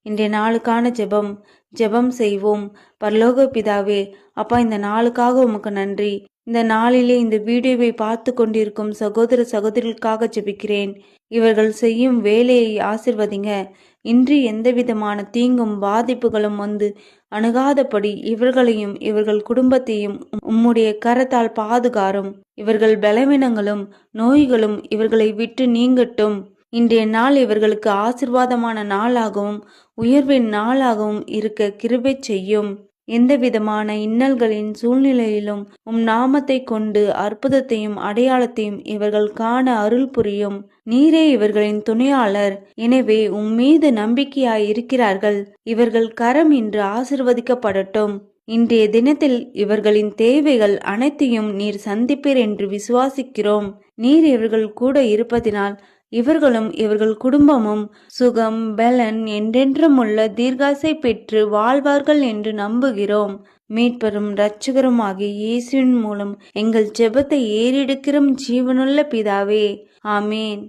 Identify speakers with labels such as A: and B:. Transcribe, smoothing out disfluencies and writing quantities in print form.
A: இன்றைய நாளுக்கான ஜெபம் செய்வோம். பரலோக பிதாவே, அப்பா, இந்த நாளுக்காக உமக்கு நன்றி. இந்த நாளிலே இந்த வீடியோவை பார்த்து கொண்டிருக்கும் சகோதர சகோதரிகளுக்காக ஜெபிக்கிறேன். இவர்கள் செய்யும் வேலையை ஆசிர்வதிங்க. இன்றி எந்தவிதமான தீங்கும் பாதிப்புகளும் வந்து அணுகாதபடி இவர்களையும் இவர்கள் குடும்பத்தையும் உம்முடைய கரத்தால் பாதுகாரும். இவர்கள் பலவீனங்களும் நோய்களும் இவர்களை விட்டு நீங்கட்டும். இன்றைய நாள் இவர்களுக்கு ஆசிர்வாதமான நாளாகவும் உயர்வின் நாளாகவும் இருக்க கிருபை செய்யும். எந்த விதமான இன்னல்களின் சூழ்நிலையிலும் உம் நாமத்தை கொண்டு அற்புதத்தையும் அடையாளத்தையும் இவர்கள் காண அருள் புரியும். நீரே இவர்களின் துணையாளர். எனவே மீது நம்பிக்கையாய் இருக்கிறார்கள். இவர்கள் கரம் இன்று ஆசிர்வதிக்கப்படட்டும். இன்றைய தினத்தில் இவர்களின் தேவைகள் அனைத்தையும் நீர் சந்திப்பீர் என்று விசுவாசிக்கிறோம். நீர் இவர்கள் கூட இருப்பதினால் இவர்களும் இவர்கள் குடும்பமும் சுகம் பலன் என்றென்றும் உள்ள தீர்காசை பெற்று வாழ்வார்கள் என்று நம்புகிறோம். மீட்பரும் இரட்சகருமாகிய இயேசுவின் மூலம் எங்கள் ஜெபத்தை ஏறெடுக்கிறோம் ஜீவனுள்ள பிதாவே, ஆமேன்.